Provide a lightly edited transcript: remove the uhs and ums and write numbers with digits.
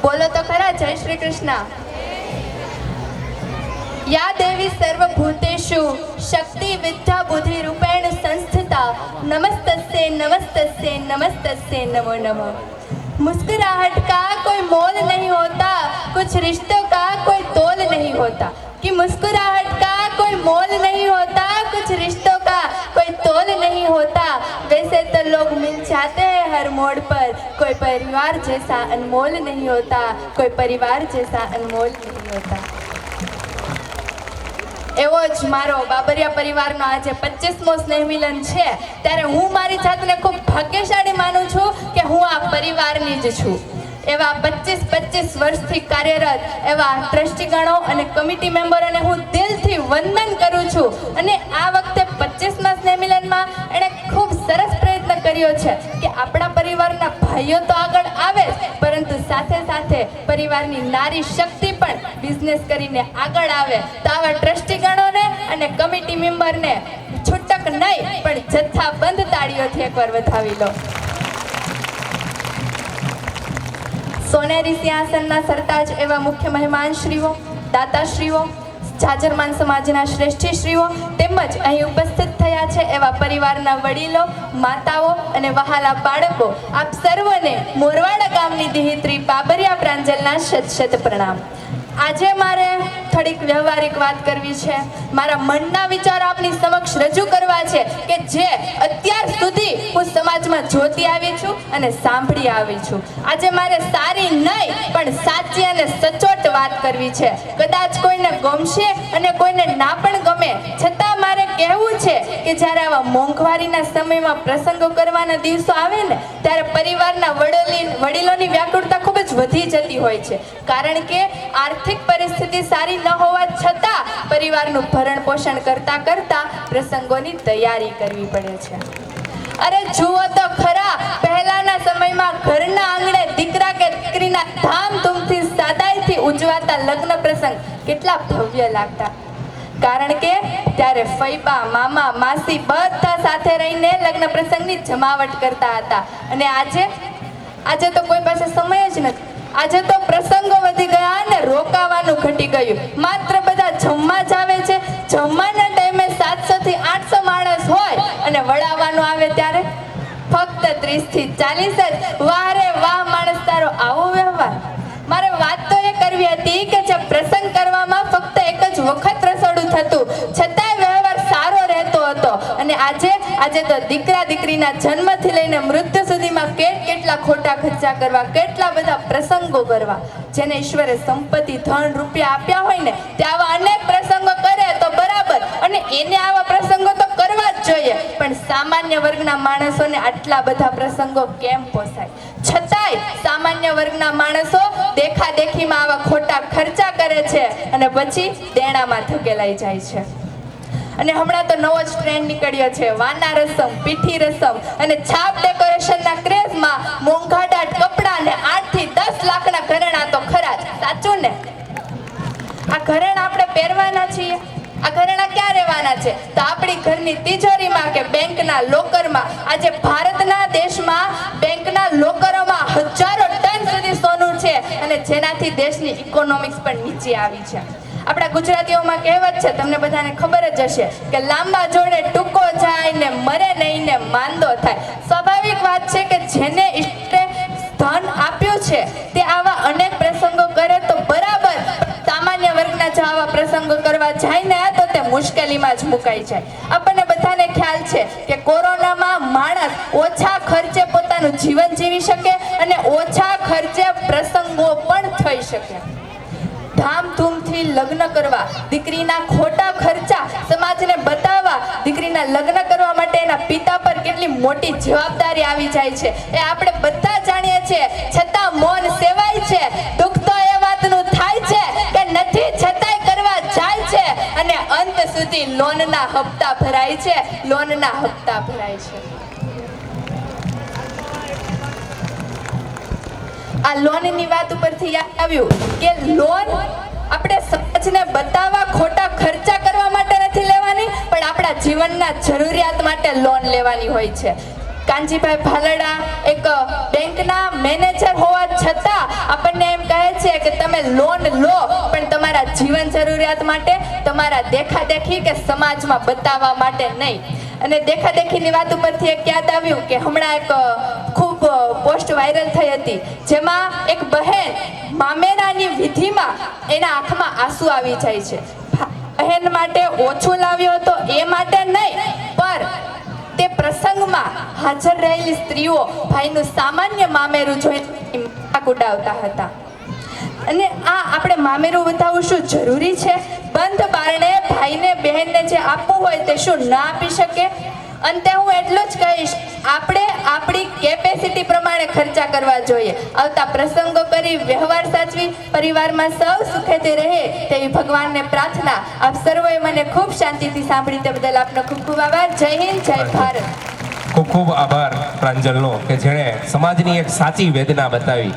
બોલો તો ખરા જય શ્રી કૃષ્ણ. યા દેવી સર્વભૂતેષુ શક્તિ વિદ્યા બુદ્ધિ રૂપેણ સંસ્થિતા नमस्तस्ये नमस्तस्ये नमस्तस्ये नमो नमः. मुस्कुराहट का कोई मोल नहीं होता, कुछ रिश्तों का कोई तोल नहीं होता. कि मुस्कुराहट का कोई मोल नहीं होता, कुछ रिश्तों का कोई तोल नहीं होता. वैसे तो लोग मिल जाते हैं हर मोड़ पर, कोई परिवार जैसा अनमोल नहीं होता, कोई परिवार जैसा अनमोल नहीं होता. એવો જ મારો બાબરિયા પરિવારનો આજે 25મો સ્નેહ મિલન છે, ત્યારે હું મારી જાતને ખૂબ ભાગ્યશાળી માનું છું કે હું આ પરિવારની જ છું. એવા 25 વર્ષથી કાર્યરત એવા ટ્રસ્ટીગણો અને કમિટી મેમ્બરોને હું દિલથી વંદન કરું છું. અને આ વખતે 25મા સ્નેહ મિલનમાં એણે ખૂબ સરસ પ્રયત્ન કર્યો છે કે આપણા પરિવારના ભાઈઓ તો આગળ આવે જ, પરંતુ સાથે સાથે પરિવારની નારી શક્તિ પણ બિઝનેસ કરીને આગળ આવે. તો આવા ટ્રસ્ટીગણોને અને કમિટી મેમ્બરને છૂટક નહીં પણ જથ્થાબંધ તાળીઓથી એકવાર વધાવી લો. સોનેરી સિંહાસનના સરતાજ એવા મુખ્ય મહેમાનશ્રીઓ, દાતાશ્રીઓ, જાજરમાન સમાજના શ્રેષ્ઠીશ્રીઓ તેમજ અહીં ઉપસ્થિત થયા છે એવા પરિવારના વડીલો, માતાઓ અને વહાલા બાળકો, આપ સર્વને મોરવાડા ગામની દિહિત્રી બાબરિયા પ્રાંજલના શત પ્રણામ. આજે મારે થોડીક વ્યવહારિક વાત કરવી છે. મારા મનના વિચારો આપની સમક્ષ રજૂ કરવા છે કે જે અત્યાર સુધી હું સમાજમાં જોતી આવી છું અને સાંભળી આવી છું. આજે મારે સારી નહીં પણ સાચી અને સચોટ વાત કરવી છે. કદાચ કોઈને ગમશે અને કોઈને ના પણ ગમે, છતાં મારે કહેવું છે કે જ્યારે આવા મોંઘવારીના સમયમાં પ્રસંગો કરવાના દિવસો આવે ને, ત્યારે પરિવારના વડીલોની વ્યાકુળતા ખૂબ જ વધી જતી હોય છે. કારણ કે આર્થિક પરિસ્થિતિ સારી ન હોવા છતાં પરિવારનું ભરણ પોષણ કરતા કરતા પ્રસંગોની તૈયારી કરવી પડે છે. અરે જુઓ તો ખરા, પહેલાના સમયમાં ઘરના આંગણે દીકરા કે દીકરીના ધામધૂમથી સાદાઈથી ઉજવાતા લગ્ન પ્રસંગ કેટલા ભવ્ય લાગતા. કારણ કે ત્યારે ફૈબા, મામા, માસી બધા સાથે રહીને લગ્ન પ્રસંગની જમાવટ કરતા હતા. અને આજે તો કોઈ પાસે સમય જ નથી. આજે તો પ્રસંગો વધી ગયા અને રોકાવાનું ઘટી ગયું. માત્ર બધા જમવા જ આવે છે. જમવાના ટાઈમે 700 થી 800 માણસ હોય અને વડાવવાનું આવે ત્યારે ફક્ત 30 થી 40 જ. વાહ રે વાહ માણસ, તારો આવો વ્યવહાર. મારે વાત તો એ કરવી હતી કે જે પ્રસંગ કરવામાં ફક્ત એક જ વખત રસોડું થતું, છતાંય વ્યવહાર સારો રહેતો હતો. અને આજે તો દીકરા દીકરીના જન્મથી લઈને મૃત્યુ સુધીમાં કેટલા ખોટા ખર્ચા કરવા, કેટલા બધા પ્રસંગો કરવા. જેને ઈશ્વરે સંપત્તિ, ધન, રૂપિયા આપ્યા હોય ને, તે આવા અનેક પ્રસંગો કરે તો બરાબર, અને એને આવા પ્રસંગો તો કરવા જ જોઈએ. પણ સામાન્ય વર્ગના માણસોને આટલા બધા પ્રસંગો કેમ પોસાય? છતાંય સામાન્ય વર્ગના માણસો દેખાદેખીમાં આવા ખોટા ખર્ચા કરે છે અને પછી દેણામાં ધકેલાઈ જાય છે. અને હમણાં તો નવો જ ટ્રેન્ડ નીકળ્યો છે, વાના રસમ, પીઠી રસમ અને છાપ ડેકોરેશનના ક્રેઝમાં મોંઘાદાટ કપડાં અને 8 થી 10 લાખના ઘરેણાં તો ખરા જ. સાચું ને? આ ઘરેણાં આપણે પહેરવાના છીએ? આ ઘરેણાં ક્યાં રહેવાના છે? તો આપણી ઘરની તિજોરીમાં કે બેંકના લોકરમાં. આજે ભારતના દેશમાં બેંકના લોકરોમાં હજારો ટન સુધી સોનું છે, અને જેનાથી દેશની ઇકોનોમિક્સ પણ નીચે આવી છે. આપણા ગુજરાતીઓમાં કહેવત છે, તમને બધાને ખબર જ હશે કે લાંબા જોડે ટૂંકો જાય ને મરે નહીં ને માંદો થાય. સ્વાભાવિક વાત છે કે જેને ઈષ્ટે ધન આપ્યું છે તે આવા અનેક પ્રસંગો કરે તો બરાબર. સામાન્ય વર્ગના જો આવા પ્રસંગો કરવા જાય ને તો તે મુશ્કેલીમાં જ મુકાઈ જાય. આપણને બધાને ખ્યાલ છે કે કોરોનામાં માણસ ઓછા ખર્ચે પોતાનું જીવન જીવી શકે અને ઓછા ખર્ચે પ્રસંગો પણ થઈ શકે. ધામધૂમથી લગ્ન કરવા, દીકરીના ખોટા ખર્ચા સમાજને બતાવવા, દીકરીના લગ્ન કરવા માટે એના પિતા પર કેટલી મોટી જવાબદારી આવી જાય છે એ આપણે બધા જાણીએ છીએ. છતાં મૌન સેવાય છે. દુઃખ તો એ વાતનું થાય છે કે નથી, છતાંય કરવા જાય છે અને અંત સુધી લોનના હપ્તા ભરાય છે. આ લોનની વાત ઉપરથી યાદ આવ્યું કે લોન આપણે સમાજને બતાવવા, ખોટા ખર્ચા કરવા માટે નથી લેવાની, પણ આપણા જીવનના જરૂરિયાત માટે લોન લેવાની હોય છે. કાનજીભાઈ ભાલડા એક બેંકના મેનેજર હોવા છતાં આપણને એમ કહે તમે લોન લો, પણ તમારા જીવન જરૂરિયાત માટે, તમારા દેખાદેખી કે સમાજમાં બતાવવા માટે નહીં. અને દેખાદેખીની વાત ઉપરથી એક યાદ આવ્યું કે હમણાં એક ખૂબ પોસ્ટ વાયરલ થઈ હતી, જેમાં એક બહેન મામેરાની વિધિમાં એના આંખમાં આંસુ આવી જાય છે. બહેન માટે ઓછું લાવ્યો હતો એ માટે નહીં, પર તે પ્રસંગમાં હાજર રહેલી સ્ત્રીઓ ભાઈનું સામાન્ય મામેરું જોઈને મજાક ઉડાવતા હતા. અને આ આપણે મામેરું બતાવવું શું જરૂરી છે? બંધ બારણે ભાઈને બહેનને જે આપવું હોય તે શું ના આપી શકે? અંતે હું એટલું જ કહીશ, આપણે આપણી કેપેસિટી પ્રમાણે ખર્ચા કરવા જોઈએ. આવતા પ્રસંગો કરી વ્યવહાર સાચવી પરિવારમાં સૌ સુખેથી રહે તેવી ભગવાનને પ્રાર્થના. આપ સર્વોએ મને ખૂબ શાંતિથી સાંભળી તે બદલ આપનો ખૂબ ખૂબ આભાર. જય હિન્દ, જય ભારત. ખૂબ ખૂબ આભાર પ્રાંજલનો કે જેણે સમાજની એક સાચી વેદના બતાવી.